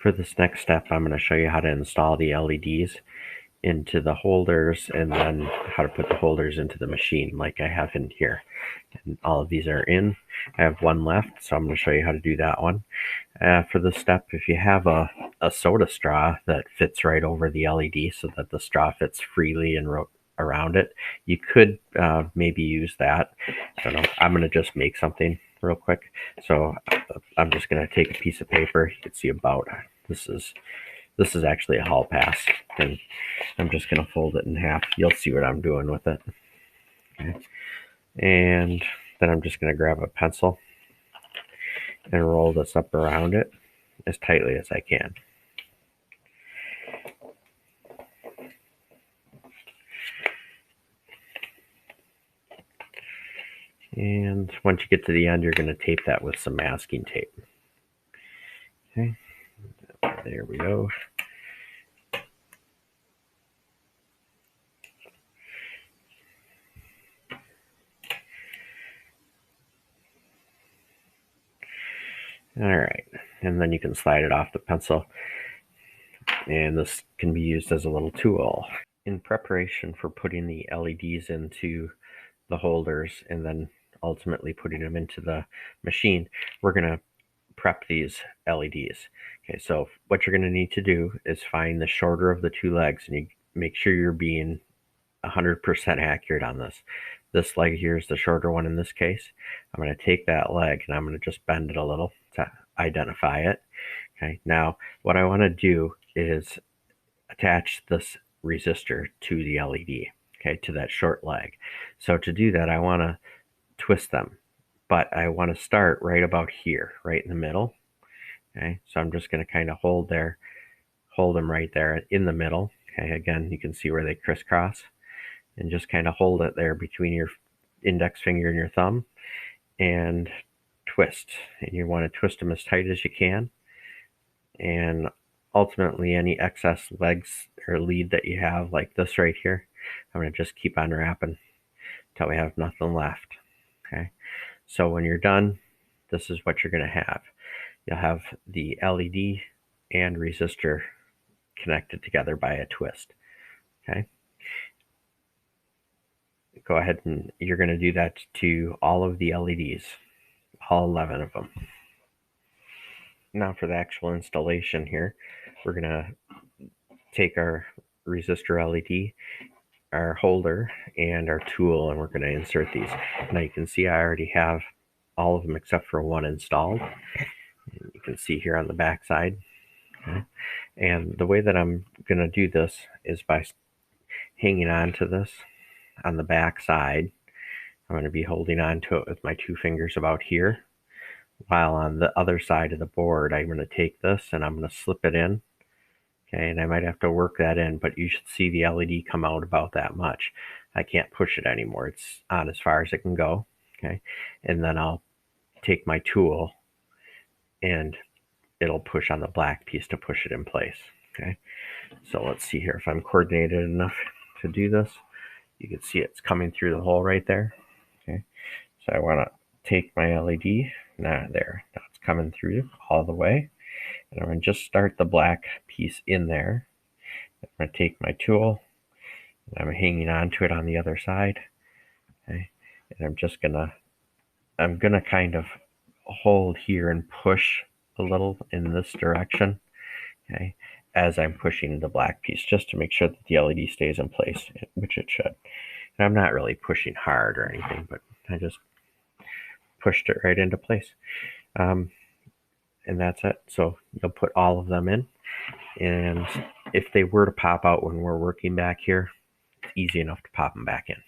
For this next step, I'm going to show you how to install the LEDs into the holders and then how to put the holders into the machine like I have in here. And all of these are in. I have one left, so I'm going to show you how to do that one. For this step, if you have a soda straw that fits right over the LED so that the straw fits freely and around it, you could maybe use that. I don't know. I'm going to just make something real quick. So I'm just going to take a piece of paper. You can see about this is actually a hall pass, and I'm just going to fold it in half. You'll see what I'm doing with it. Okay. And then I'm just going to grab a pencil and roll this up around it as tightly as I can. And once you get to the end, you're going to tape that with some masking tape. Okay, there we go. All right, and then you can slide it off the pencil, and this can be used as a little tool. In preparation for putting the LEDs into the holders and then ultimately putting them into the machine, we're going to prep these LEDs. Okay, so what you're going to need to do is find the shorter of the two legs, and you make sure you're being 100% accurate on this. This leg here is the shorter one in this case. I'm going to take that leg and I'm going to just bend it a little to identify it. Okay, now what I want to do is attach this resistor to the LED, okay, to that short leg. So to do that, I want to twist them, but I want to start right about here, right in the middle. Okay, so I'm just going to kind of hold them right there in the middle. Okay, again, you can see where they crisscross, and just kind of hold it there between your index finger and your thumb and twist. And you want to twist them as tight as you can. And ultimately, any excess legs or lead that you have, like this right here, I'm going to just keep on wrapping until we have nothing left. Okay, so when you're done, this is what you're going to have. You'll have the LED and resistor connected together by a twist. Okay, go ahead and you're going to do that to all of the LEDs, all 11 of them. Now for the actual installation here, we're going to take our resistor LED, our holder, and our tool, and we're going to insert these. Now you can see I already have all of them except for one installed. And you can see here on the back side. Okay. And the way that I'm going to do this is by hanging on to this on the back side. I'm going to be holding on to it with my two fingers about here, while on the other side of the board, I'm going to take this and I'm going to slip it in. Okay, and I might have to work that in, but you should see the LED come out about that much. I can't push it anymore. It's on as far as it can go. Okay, and then I'll take my tool and it'll push on the black piece to push it in place. Okay, so let's see here if I'm coordinated enough to do this. You can see it's coming through the hole right there. Okay, so I want to take my LED. Now it's coming through all the way. And I'm going to just start the black piece in there. I'm going to take my tool, and I'm hanging on to it on the other side. Okay, and I'm gonna kind of hold here and push a little in this direction. Okay, as I'm pushing the black piece, just to make sure that the LED stays in place, which it should. And I'm not really pushing hard or anything, but I just pushed it right into place. And that's it. So you'll put all of them in, and if they were to pop out when we're working back here, it's easy enough to pop them back in.